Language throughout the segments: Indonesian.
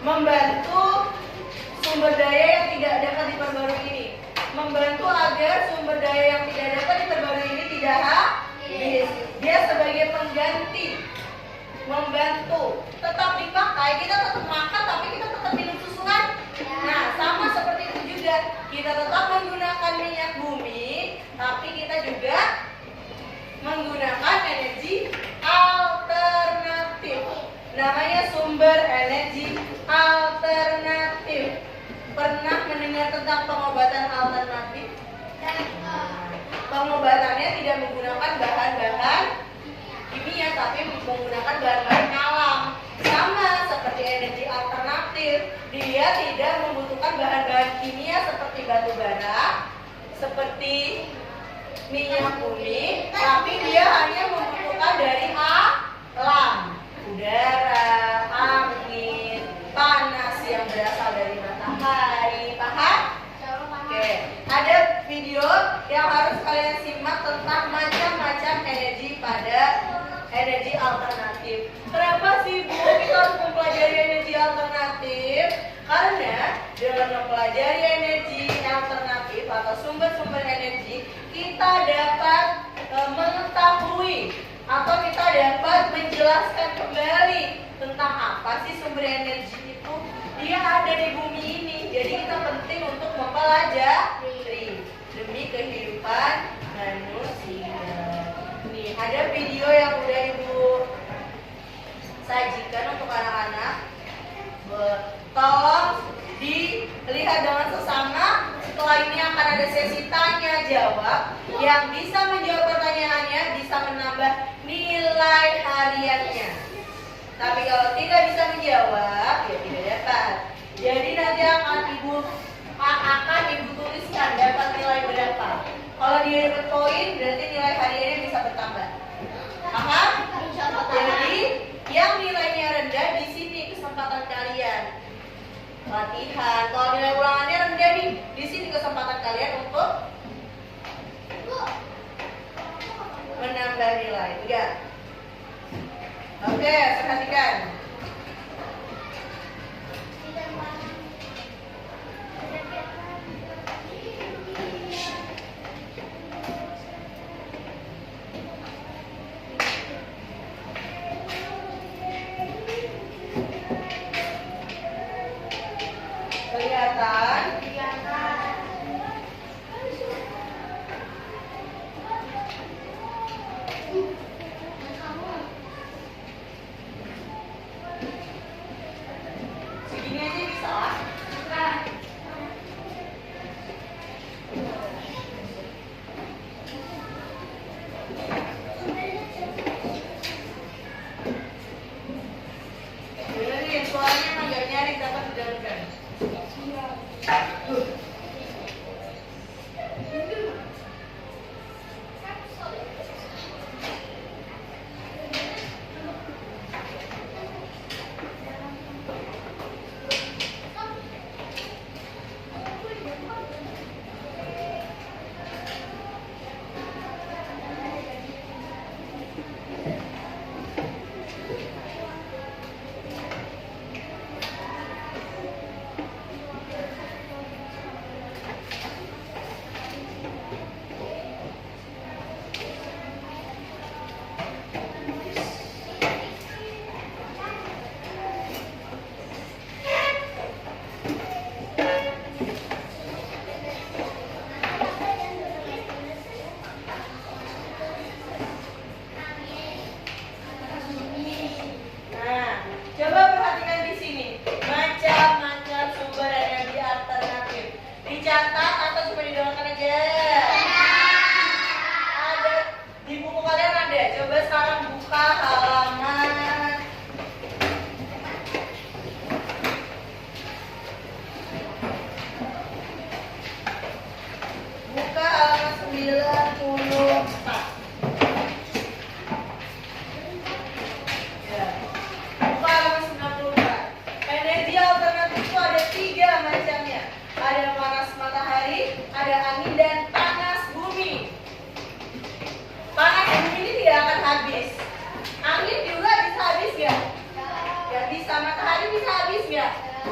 membantu sumber daya yang tidak dapat diperbarui ini. Membantu agar sumber daya yang tidak dapat diperbarui ini tidak habis. Dia sebagai pengganti, membantu. Tetap dipakai, kita tetap makan, tapi kita tetap minum susu kan? Nah, sama seperti itu juga. Kita tetap menggunakan minyak bumi, tapi kita juga menggunakan energi alternatif. Namanya sumber energi alternatif. Pernah mendengar tentang pengobatan alternatif? Pengobatannya tidak menggunakan bahan-bahan kimia, tapi menggunakan bahan-bahan alam. Sama seperti energi alternatif, dia tidak membutuhkan bahan-bahan kimia seperti batu bara, seperti minyak bumi, tapi dia hanya membutuhkan dari alam, udara, angin, panas yang berasal dari matahari. Paham? Oke, ada video yang harus kalian simak tentang macam-macam energi pada energi alternatif. Kenapa sih Bu kita harus mempelajari energi alternatif? Karena dengan mempelajari energi alternatif atau sumber-sumber energi, kita dapat mengetahui atau kita dapat menjelaskan kembali tentang apa sih sumber energi itu. Dia ada di bumi ini, jadi kita penting untuk mempelajari demi kehidupan manusia. Nih, ada video yang udah Ibu sajikan untuk anak-anak. Tolong dilihat dengan sesama. Setelah ini akan ada sesi tanya jawab. Yang bisa menjawab pertanyaannya bisa menambah nilai hariannya. Tapi kalau tidak bisa menjawab, ya tidak dapat. Jadi nanti akan Ibu tuliskan dapat nilai berapa. Kalau dia dapat poin, berarti nilai hariannya bisa bertambah. Paham? Jadi yang nilainya rendah di sini kesempatan kalian latihan. Kalau nilai ulangannya rendah nih, di sini kesempatan kalian untuk menambah nilai. Udah. Oke, perhatikan. Kelihatan? Segini aja bisa? Dengerin, soalnya emang gak nyari dapat dijalankan.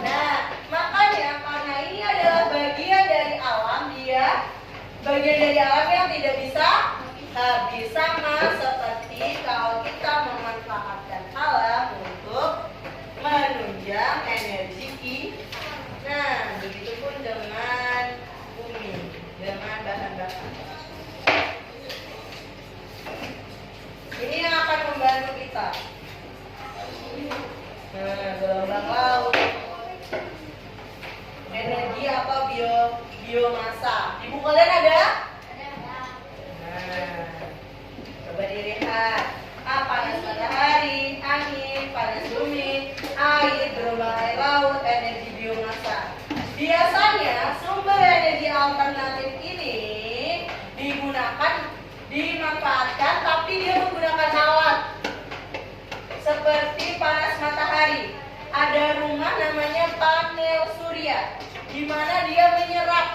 Nah, makanya karena ini adalah bagian dari alam, bagian dari alam yang tidak bisa habis, sama seperti kalau kita memanfaatkan alam untuk menunjang energi. Nah, begitupun dengan bumi, dengan bahan bakar. Ini yang akan membantu kita. Nah, gelombang laut, energi apa biomasa. Di buku kalian ada? Nah, coba dilihat. Panas matahari, angin, panas bumi, air, gelombang air laut, energi biomasa. Biasanya sumber energi alternatif ini dimanfaatkan, tapi dia menggunakan alat seperti panas matahari. Ada rumah namanya panel surya, di mana dia menyerap.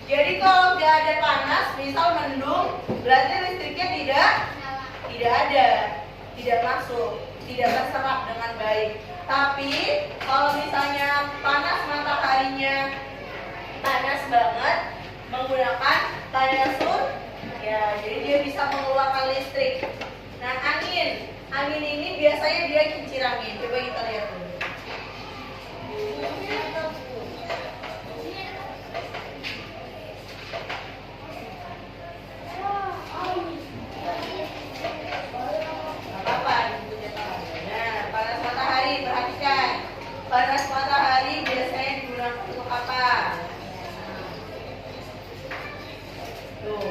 Jadi kalau nggak ada panas, misal mendung, berarti listriknya tidak ada, tidak masuk, tidak terserap dengan baik. Tapi kalau misalnya panas mataharinya panas banget, menggunakan panel surya, jadi dia bisa mengeluarkan listrik. Nah, angin ini biasanya dia kincir angin. Coba kita lihat dulu. Panas matahari biasanya digunakan untuk apa? Tuh.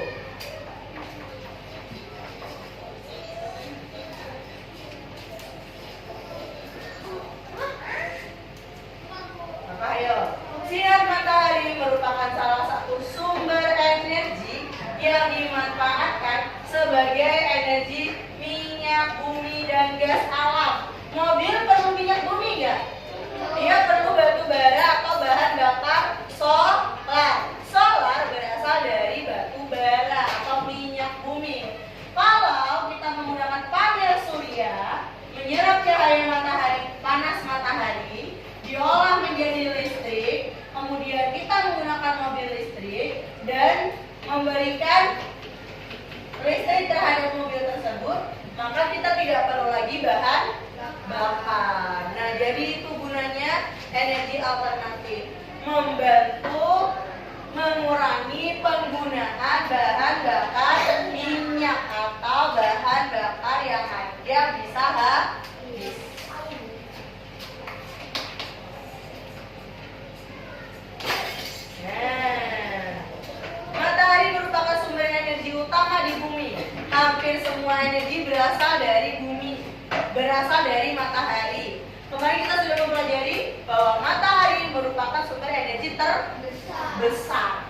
Apa ayo? Sinar matahari merupakan salah satu sumber energi yang dimanfaatkan sebagai energi minyak bumi dan gas alam. Mobil perlu minyak bumi nggak? Dia perlu batu bara atau bahan bakar solar. Solar berasal dari batu bara atau minyak bumi. Kalau kita menggunakan panel surya, menyerap cahaya matahari, panas matahari, diolah menjadi listrik, kemudian kita menggunakan mobil listrik dan memberikan listrik terhadap mobil tersebut, maka kita tidak perlu lagi bahan bakar. Nah, jadi itu gunanya energi alternatif, membantu mengurangi penggunaan bahan bakar minyak atau bahan bakar yang bisa habis. Nah, matahari merupakan sumber energi utama di bumi. Hampir semua energi berasal dari bumi, berasal dari matahari. Kemarin kita sudah mempelajari bahwa matahari merupakan sumber energi terbesar.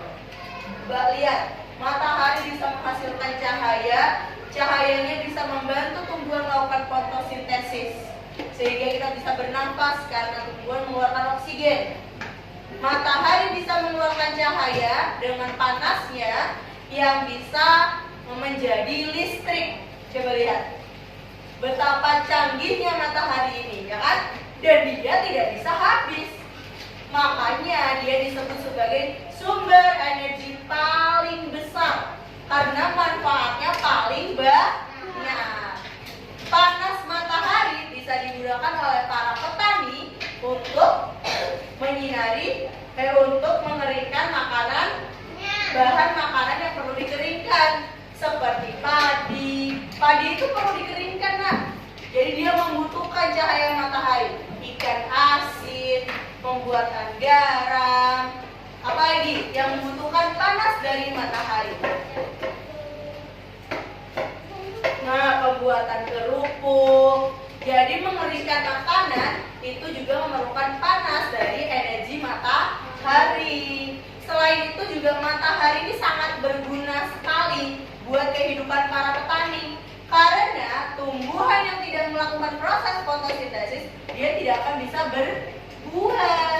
Mbak lihat, matahari bisa menghasilkan cahaya, cahayanya bisa membantu tumbuhan melakukan fotosintesis, sehingga kita bisa bernafas karena tumbuhan mengeluarkan oksigen. Matahari bisa mengeluarkan cahaya dengan panasnya yang bisa menjadi listrik. Coba lihat betapa canggihnya matahari ini, ya kan? Dan dia tidak bisa habis. Makanya dia disebut sebagai sumber energi paling besar karena manfaatnya paling banyak. Panas matahari bisa digunakan oleh para petani untuk untuk mengeringkan makanan, bahan makanan yang perlu dikeringkan, seperti padi. Padi itu perlu dikeringkan, nah. Jadi dia membutuhkan cahaya matahari. Ikan asin, pembuatan garam, apa lagi yang membutuhkan panas dari matahari. Nah, pembuatan kerupuk. Jadi mengeringkan makanan itu juga memerlukan panas dari energi matahari. Selain itu juga matahari ini sangat berguna sekali buat kehidupan para petani. Karena tumbuhan yang tidak melakukan proses fotosintesis, dia tidak akan bisa berbuah.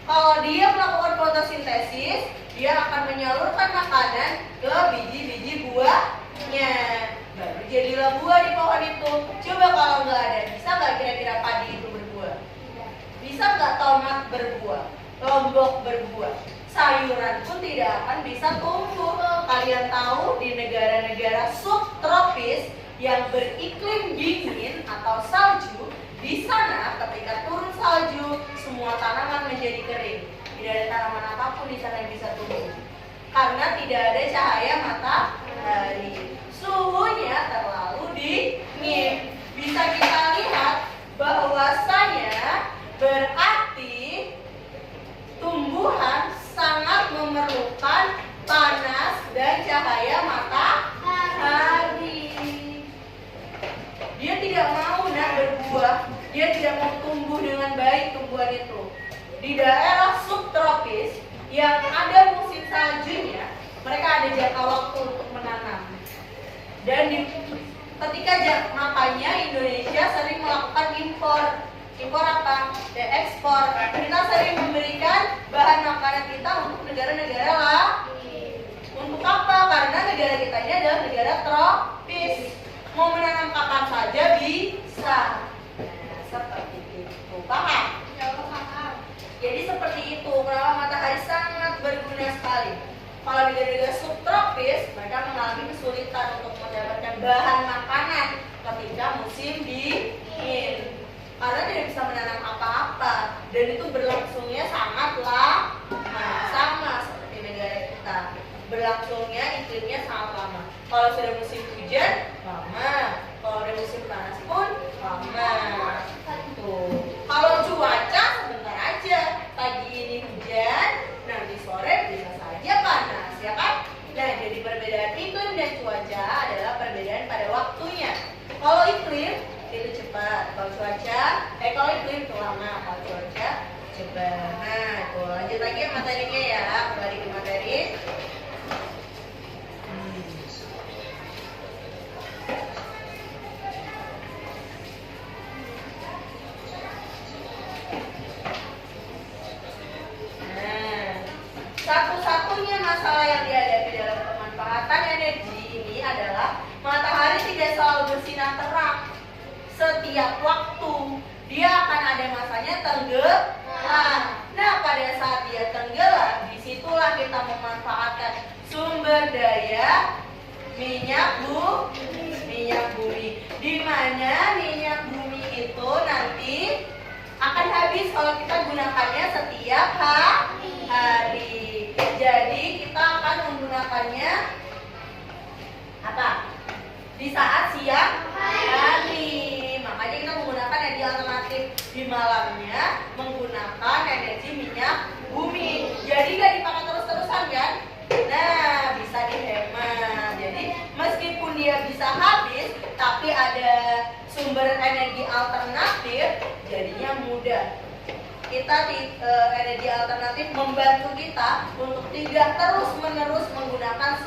Kalau dia melakukan fotosintesis, dia akan menyalurkan makanan ke biji-biji buahnya. Baru jadilah buah di pohon itu. Coba kalau nggak ada, bisa nggak kira-kira padi itu berbuah? Bisa nggak? tomat berbuah, lombok berbuah. Sayuran pun tidak akan bisa tumbuh. Kalian tahu di negara-negara subtropis yang beriklim dingin atau salju, di sana ketika turun salju, semua tanaman menjadi kering. Tidak ada tanaman apapun di sana yang bisa tumbuh. Karena tidak ada cahaya matahari. Suhunya terlalu dingin. Bisa kita lihat bahwasanya berarti tumbuhan sangat memerlukan panas dan cahaya matahari. Dia tidak mau berbuah, dia tidak mau tumbuh dengan baik tumbuhan itu. Di daerah subtropis yang ada musim saljunya, mereka ada jangka waktu untuk menanam. Dan ketika makanya Indonesia sering melakukan impor. Impor apa? Ya, ekspor. Kita sering memberikan bahan makanan kita untuk negara-negara lain. Untuk apa? Karena negara kita ini adalah negara tropis. Mau menanam kapan saja bisa. Nah, seperti itu. Paham? Jadi seperti itu. Kenapa matahari sangat berguna sekali. Kalau negara-negara subtropis, mereka mengalami kesulitan untuk mendapatkan bahan makanan ketika musim dingin. Karena tidak bisa menanam apa-apa. Dan itu berlangsungnya sangat lama. Sama seperti negara kita. Berlangsungnya iklimnya sangat lama. Kalau sudah musim hujan, lama. Kalau sudah musim panas pun, lama. Tuh. Kalau cuaca, sebentar aja. Pagi ini hujan, nanti sore bisa saja panas, ya kan? Nah, jadi perbedaan iklim dan cuaca adalah perbedaan pada waktunya. Kalau iklim itu cepat, kalau kalau iklim itu lama, kalau cuaca cepat. Nah, tuh lanjut lagi materinya ya, kembali ke materi. Satu-satunya masalah yang dihadapi dalam pemanfaatan energi ini adalah matahari tidak selalu bersinar terang setiap waktu. Dia akan ada masanya tenggelam. Nah, pada saat dia tenggelam, disitulah kita memanfaatkan sumber daya minyak bumi. Di mana minyak bumi itu nanti akan habis kalau kita gunakannya setiap hari. Jadi kita akan menggunakannya apa? Di saat siang hari. Makanya kita menggunakan energi alternatif di malamnya menggunakan energi minyak bumi. Jadi nggak dipakai terus-terusan kan? Nah, bisa dihemat. Jadi meskipun dia bisa habis, tapi ada sumber energi alternatif, jadinya mudah. Energi alternatif membantu kita untuk tidak terus-menerus menggunakan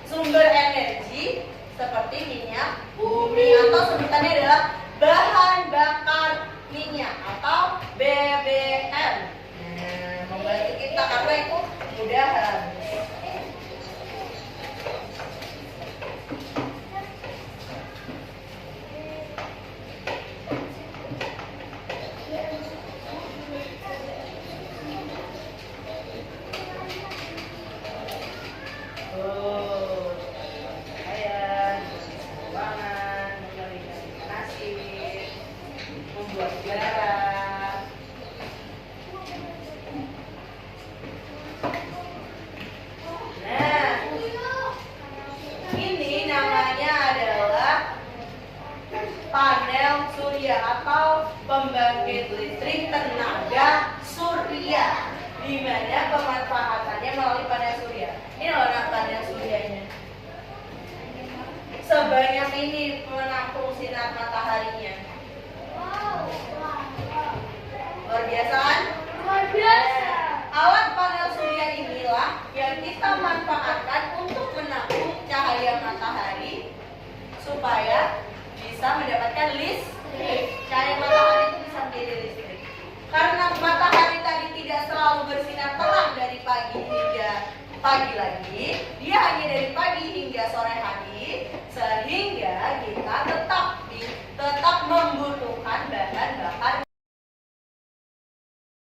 sumber energi seperti minyak bumi atau sebutannya adalah bahan bakar minyak atau BBM. Nah, membantu kita karena itu mudah habis. Panel surya atau pembangkit listrik tenaga surya, di mana pemanfaatannya melalui panel surya. Ini warna panel suryanya. Sebanyak ini menampung sinar mataharinya. Luar biasa kan? Luar biasa. Alat panel surya inilah yang kita manfaatkan untuk menampung cahaya matahari supaya bisa mendapatkan listrik. Cahaya matahari itu bisa menjadi listrik. Karena matahari tadi tidak selalu bersinar terang dari pagi hingga pagi lagi, dia hanya dari pagi hingga sore hari, sehingga kita tetap membutuhkan bahan bakar